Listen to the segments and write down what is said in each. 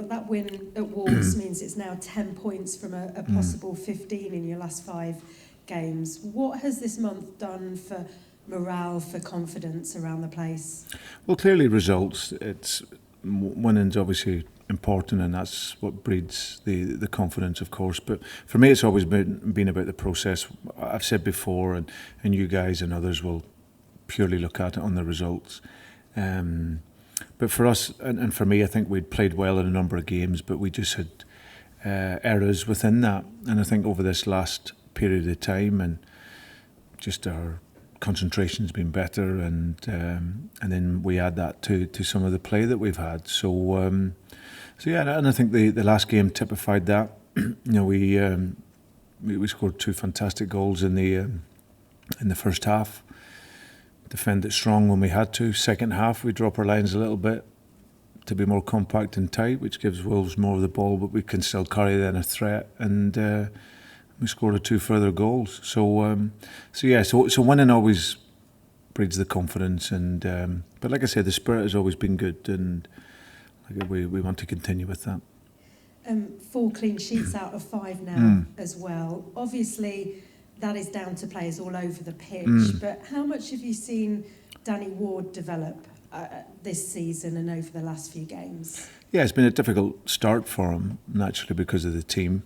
That win at Wolves means it's now 10 points from a possible 15 in your last 5 games. What has this month done for morale, for confidence around the place? Well, clearly results. Winning's obviously important, and that's what breeds the confidence, of course. But for me, it's always been about the process. I've said before, and you guys and others will purely look at it on the results. But for us, and for me, I think we'd played well in a number of games, but we just had errors within that. And I think over this last period of time, and just our concentration's been better, and then we add that to some of the play that we've had. So yeah, and I think the last game typified that. We scored 2 fantastic goals in the first half. Defended strong when we had to. Second half, we drop our lines a little bit to be more compact and tight, which gives Wolves more of the ball, but we can still carry then a threat, and we scored 2 further goals. So winning always breeds the confidence, and but like I said, the spirit has always been good, and we want to continue with that. 4 clean sheets out of 5 now as well. Obviously, that is down to players all over the pitch, but how much have you seen Danny Ward develop this season and over the last few games? Yeah, it's been a difficult start for him, naturally, because of the team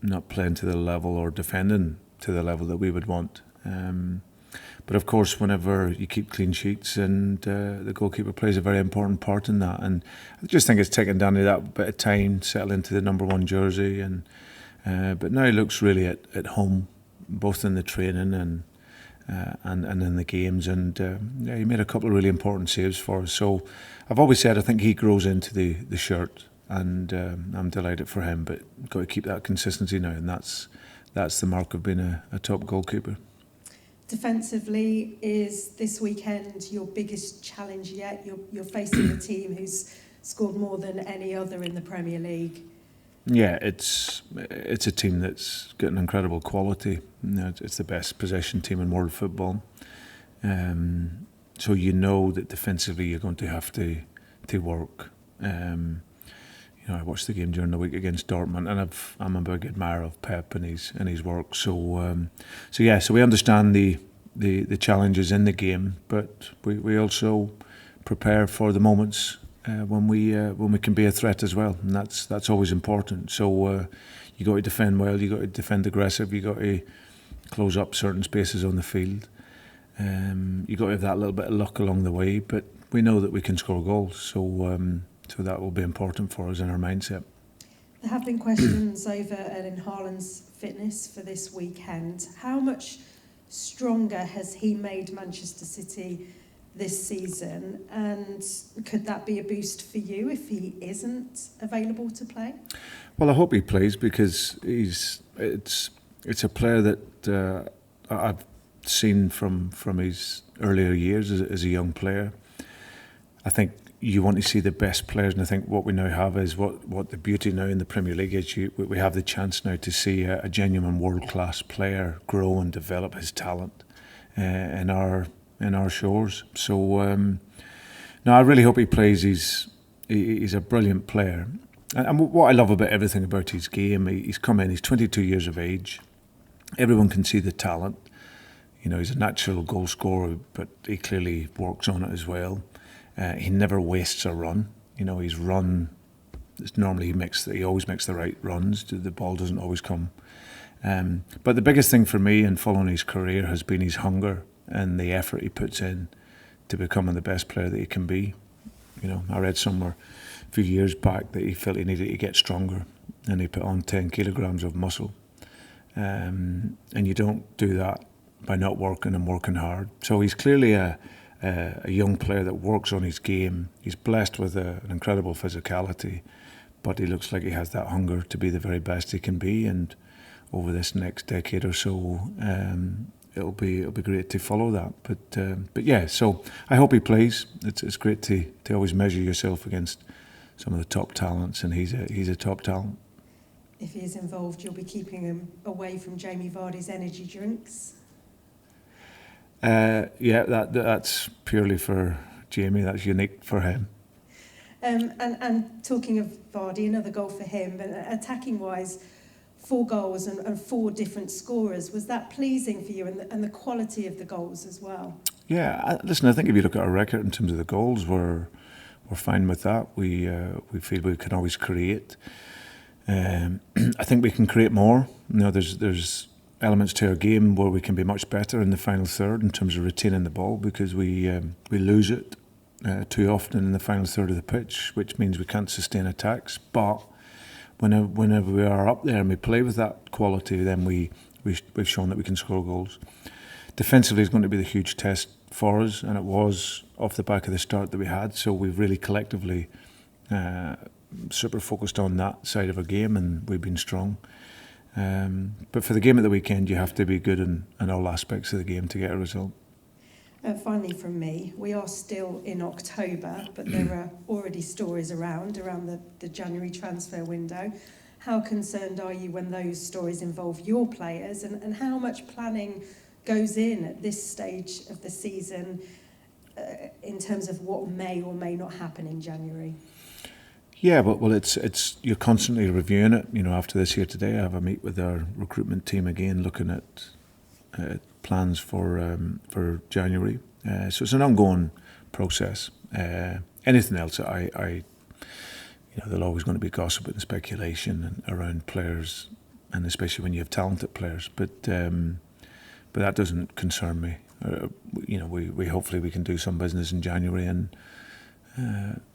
not playing to the level or defending to the level that we would want. But of course, whenever you keep clean sheets, and the goalkeeper plays a very important part in that. And I just think it's taken Danny that bit of time to settle into the number 1 jersey, and but now he looks really at home, both in the training and in the games. And yeah, he made a couple of really important saves for us. So I've always said I think he grows into the shirt, and I'm delighted for him. But got to keep that consistency now, and that's the mark of being a top goalkeeper. Defensively, is this weekend your biggest challenge yet? You're facing a team who's scored more than any other in the Premier League. Yeah, it's a team that's got an incredible quality. It's the best possession team in world football. So that defensively you're going to have to work. I watched the game during the week against Dortmund, and I'm a big admirer of Pep and his work. So we understand the challenges in the game, but we also prepare for the moments when we can be a threat as well, and that's always important. So you got to defend well, you got to defend aggressive, you got to close up certain spaces on the field. You got to have that little bit of luck along the way, but we know that we can score goals. So that will be important for us in our mindset. There have been questions over Erling Haaland's fitness for this weekend. How much stronger has he made Manchester City this season, and could that be a boost for you if he isn't available to play? Well, I hope he plays, because it's a player that I've seen from his earlier years as a young player. I think you want to see the best players, and I think what we now have is what the beauty now in the Premier League is. We have the chance now to see a genuine world-class player grow and develop his talent in our shores. So I really hope he plays. He's a brilliant player, and what I love about everything about his game, he's come in, he's 22 years of age. Everyone can see the talent. He's a natural goal scorer, but he clearly works on it as well. He never wastes a run. His run, normally he always makes the right runs. The ball doesn't always come. But the biggest thing for me in following his career has been his hunger and the effort he puts in to becoming the best player that he can be. I read somewhere a few years back that he felt he needed to get stronger, and he put on 10 kilograms of muscle. And you don't do that by not working and working hard. So he's clearly a young player that works on his game. He's blessed with an incredible physicality, but he looks like he has that hunger to be the very best he can be. And over this next decade or so, it'll be great to follow that. But yeah, so I hope he plays. It's great to always measure yourself against some of the top talents, and he's a top talent. If he is involved, you'll be keeping him away from Jamie Vardy's energy drinks. Yeah, that's purely for Jamie. That's unique for him. And talking of Vardy, another goal for him, but attacking-wise, 4 goals and 4 different scorers. Was that pleasing for you, and the quality of the goals as well? Yeah, listen, I think if you look at our record in terms of the goals, we're fine with that. We feel we can always create. I think we can create more. You know, there's elements to our game where we can be much better in the final third in terms of retaining the ball, because we lose it too often in the final third of the pitch, which means we can't sustain attacks. But whenever we are up there and we play with that quality, then we've shown that we can score goals. Defensively is going to be the huge test for us, and it was off the back of the start that we had. So we've really collectively super focused on that side of our game, and we've been strong. But for the game at the weekend, you have to be good in all aspects of the game to get a result. Finally from me, we are still in October, but there are already stories around the January transfer window. How concerned are you when those stories involve your players, and how much planning goes in at this stage of the season in terms of what may or may not happen in January? Yeah, well, it's you're constantly reviewing it. You know, after this here today, I have a meet with our recruitment team again, looking at plans for January. So it's an ongoing process. Anything else, there's always going to be gossip and speculation around players, and especially when you have talented players. But that doesn't concern me. We hopefully we can do some business in January, and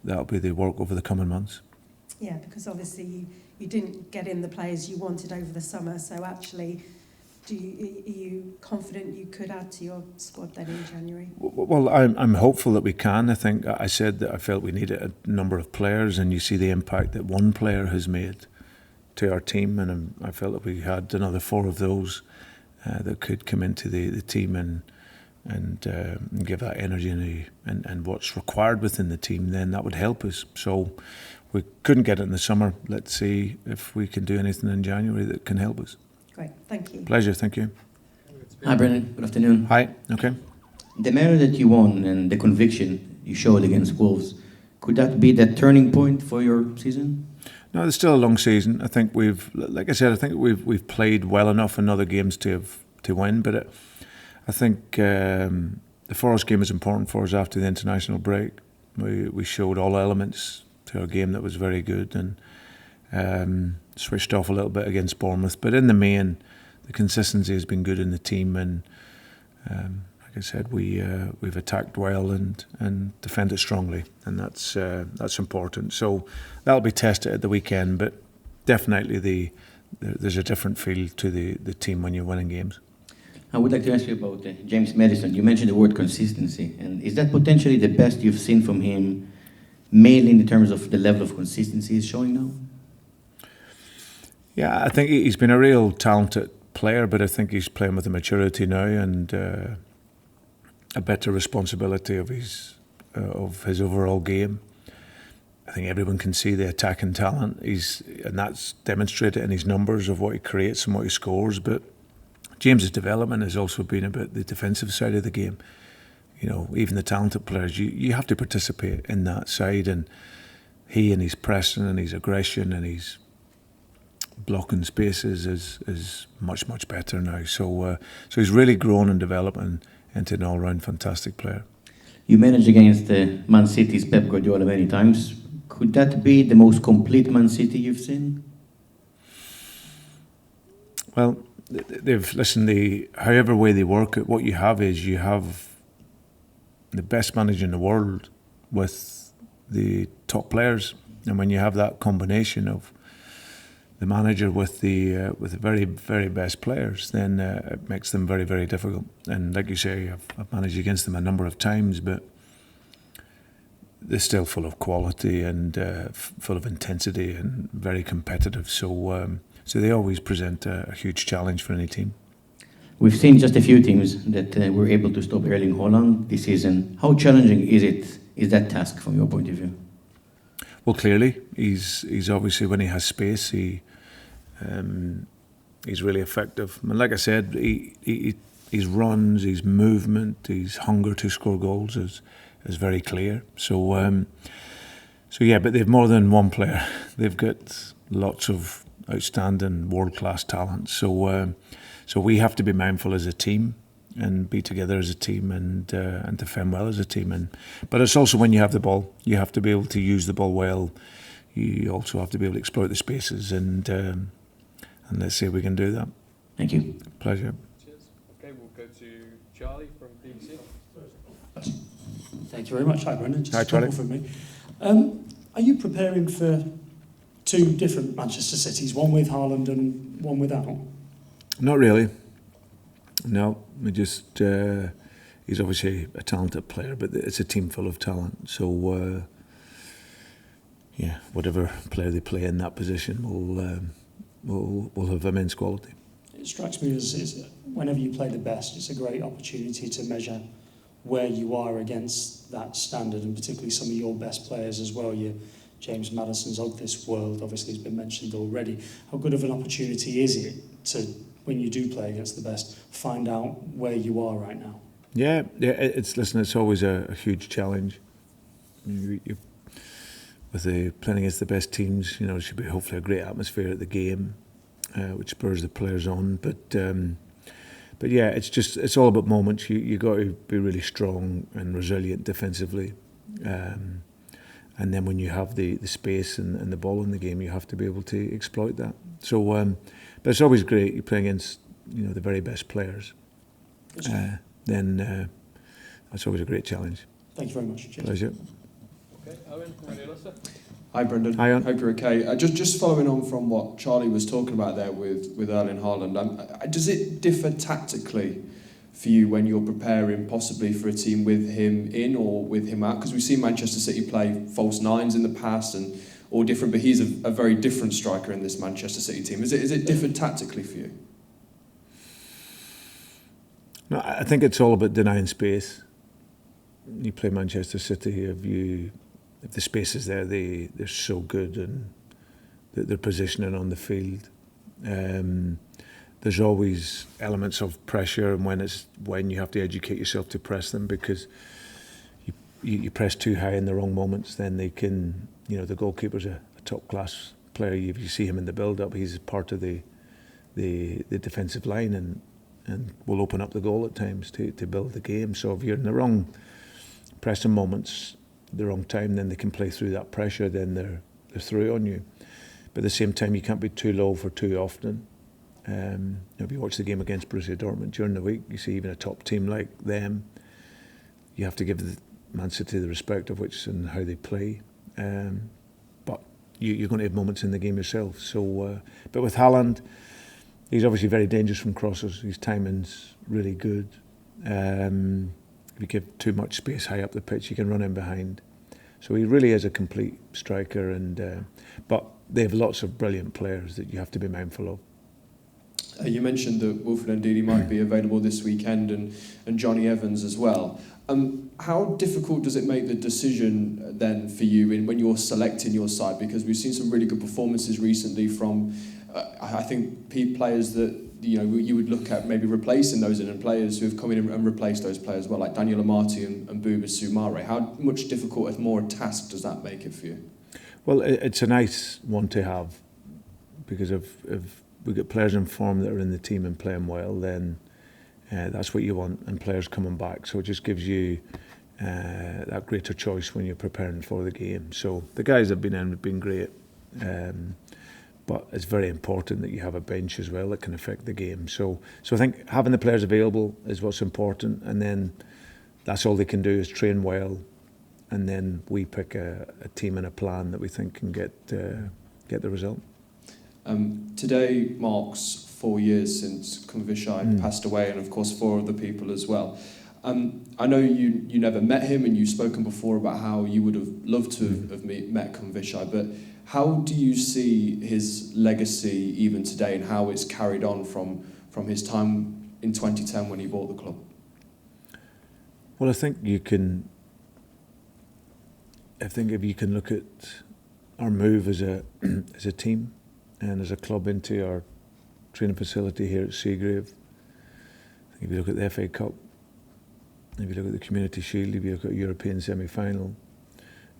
that'll be the work over the coming months. Yeah, because obviously you didn't get in the players you wanted over the summer, so actually, are you confident you could add to your squad then in January? Well, I'm hopeful that we can. I think I said that I felt we needed a number of players, and you see the impact that one player has made to our team, and I felt that we had another 4 of those that could come into the team and give that energy and what's required within the team. Then that would help us. So we couldn't get it in the summer. Let's see if we can do anything in January that can help us. Great, thank you. Pleasure, thank you. Hi, Brendan. Good afternoon. Hi, okay. The manner that you won and the conviction you showed against Wolves, could that be that turning point for your season? No, it's still a long season. I think like I said, I think we've played well enough in other games to win. But I think the Forest game is important for us after the international break. We showed all elements to our game that was very good, and switched off a little bit against Bournemouth. But in the main, the consistency has been good in the team, and like I said, we've attacked well and defended strongly, and that's important. So that'll be tested at the weekend, but definitely there's a different feel to the team when you're winning games. I would like to ask you about James Maddison. You mentioned the word consistency, and is that potentially the best you've seen from him, mainly in terms of the level of consistency he's showing now? Yeah, I think he's been a real talented player, but I think he's playing with a maturity now and a better responsibility of his overall game. I think everyone can see the attacking talent. And that's demonstrated in his numbers of what he creates and what he scores. But James's development has also been about the defensive side of the game. You know, even the talented players, you have to participate in that side, and he and his pressing and his aggression and his blocking spaces is much better now. So he's really grown and developed into an all-round fantastic player. You managed against Man City's Pep Guardiola many times. Could that be the most complete Man City you've seen? Well, however way they work it, what you have is you have the best manager in the world with the top players, and when you have that combination of the manager with the very, very best players, then it makes them very, very difficult. And like you say, I've managed against them a number of times, but they're still full of quality and full of intensity and very competitive. So they always present a huge challenge for any team. We've seen just a few teams that were able to stop Erling Haaland this season. How challenging is that task from your point of view? Well, clearly, he's obviously, when he has space, he's really effective. And like I said, his runs, his movement, his hunger to score goals is very clear. So So yeah, but they've more than one player. They've got lots of outstanding world-class talent. So we have to be mindful as a team and be together as a team and defend well as a team. But it's also when you have the ball, you have to be able to use the ball well. You also have to be able to exploit the spaces, and let's see if we can do that. Thank you. Pleasure. Cheers. Okay, we'll go to Charlie from BBC. Thank you very much. Hi, Brendan. Just Hi, a couple Charlie. from me. Are you preparing for two different Manchester Cities, one with Haaland and one without? Not really. No, we just he's obviously a talented player, but it's a team full of talent. So yeah, whatever player they play in that position will have immense quality. It strikes me as whenever you play the best, it's a great opportunity to measure where you are against that standard, and particularly some of your best players as well. Your James Maddisons of this world, obviously, has been mentioned already. How good of an opportunity is it to, when you do play against the best, find out where you are right now? Yeah. It's always a huge challenge. With playing against the best teams, there should be hopefully a great atmosphere at the game, which spurs the players on. But yeah, it's all about moments. You got to be really strong and resilient defensively, and then when you have the space and the ball in the game, you have to be able to exploit that. So, but it's always great. You're playing against the very best players. Then that's always a great challenge. Thank you very much. Cheers. Pleasure. Okay, Owen from Radio Leicester. Hi, Brendan. Hi, Owen. Hope you're okay. Just following on from what Charlie was talking about there with Erling Haaland, does it differ tactically for you when you're preparing possibly for a team with him in or with him out? Because we've seen Manchester City play false nines in the past and all different, but he's a very different striker in this Manchester City team. Is it different tactically for you? No, I think it's all about denying space. You play Manchester City, if the space is there, they're so good, and their positioning on the field. There's always elements of pressure, and when you have to educate yourself to press them, because you press too high in the wrong moments, then they can. The goalkeeper's a top class player. If you see him in the build up, he's part of the defensive line, and will open up the goal at times to build the game. So if you're in the wrong pressing moments, the wrong time, then they can play through that pressure, then they're through on you. But at the same time, you can't be too low for too often. If you watch the game against Borussia Dortmund during the week, you see even a top team like them, you have to give the Man City the respect of which and how they play. But you're going to have moments in the game yourself. So, but with Haaland, he's obviously very dangerous from crosses. His timing's really good. If you give too much space high up the pitch, you can run in behind. So he really is a complete striker, but they have lots of brilliant players that you have to be mindful of. You mentioned that Wilfred Ndidi might be available this weekend and Johnny Evans as well. How difficult does it make the decision then for you when you're selecting your side? Because we've seen some really good performances recently from, I think, players that you would look at maybe replacing those and players who have come in and replaced those players well, like Daniel Amati and Bouba Soumaré. How much difficult and more a task does that make it for you? Well, it's a nice one to have, because if we get players in form that are in the team and playing well, then that's what you want, and players coming back. So it just gives you that greater choice when you're preparing for the game. So the guys that have been in have been great. But it's very important that you have a bench as well that can affect the game. So I think having the players available is what's important, and then that's all they can do is train well, and then we pick a team and a plan that we think can get the result. Today marks 4 years since Kunvishai passed away, and of course 4 other people as well. I know you never met him, and you've spoken before about how you would have loved to have met Kunvishai, but how do you see his legacy even today, and how it's carried on from his time in 2010 when he bought the club? Well, I think if you can look at our move as a team and as a club into our training facility here at Seagrave, if you look at the FA Cup, if you look at the Community Shield, if you look at a European semi-final,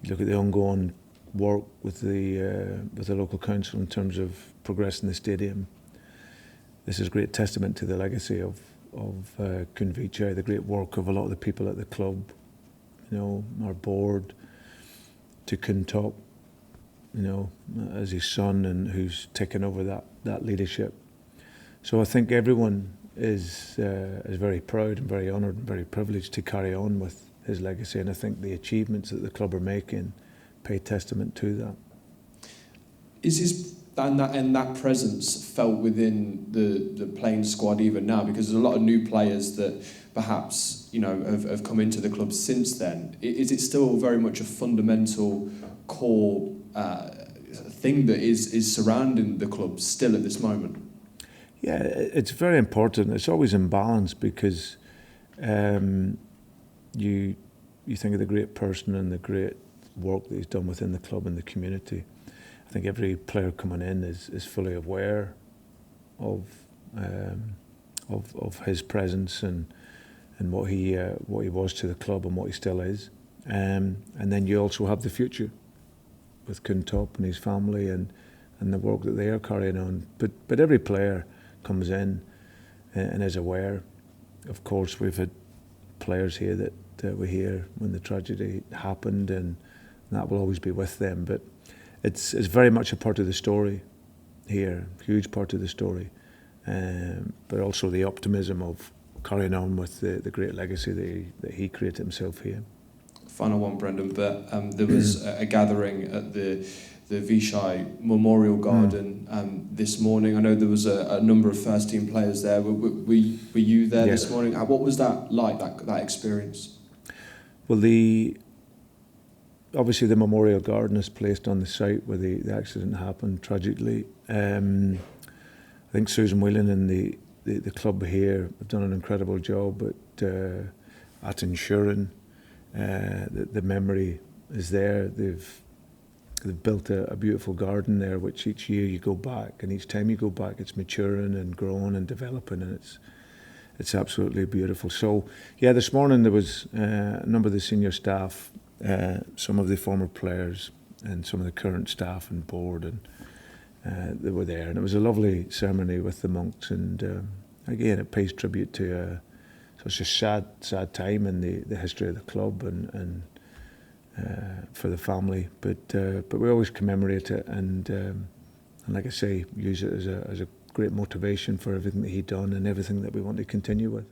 you look at the ongoing work with the local council in terms of progressing the stadium. This is a great testament to the legacy of Kunvicha, the great work of a lot of the people at the club, you know, our board, to Kuntop, you know, as his son, and who's taken over that leadership. So I think everyone is very proud and very honoured and very privileged to carry on with his legacy, and I think the achievements that the club are making pay testament to that. Is his and that presence felt within the playing squad even now? Because there's a lot of new players that perhaps, you know, have come into the club since then. Is it still very much a fundamental core thing that is surrounding the club still at this moment? Yeah, it's very important. It's always in balance, because you think of the great person and the great work that he's done within the club and the community. I think every player coming in is fully aware of his presence and what he was to the club and what he still is. And then you also have the future with Kuntop and his family and the work that they are carrying on. But every player comes in and is aware. Of course, we've had players here that were here when the tragedy happened, and that will always be with them. But it's very much a part of the story here, huge part of the story. But also the optimism of carrying on with the great legacy that he created himself here. Final one, Brendan, but there was a gathering at the Vichai Memorial Garden this morning. I know there was a number of first-team players there. Were you there Yes. this morning? What was that like, that experience? Well, obviously the Memorial Garden is placed on the site where the accident happened, tragically. I think Susan Whelan and the club here have done an incredible job at ensuring that the memory is there. They've built a beautiful garden there, which each year you go back, and each time you go back it's maturing and growing and developing, and it's absolutely beautiful. So yeah, this morning there was a number of the senior staff, some of the former players and some of the current staff and board, and they were there, and it was a lovely ceremony with the monks, and again it pays tribute to such a sad time in the history of the club and for the family, but we always commemorate it, and like I say, use it as a great motivation for everything that he'd done and everything that we want to continue with.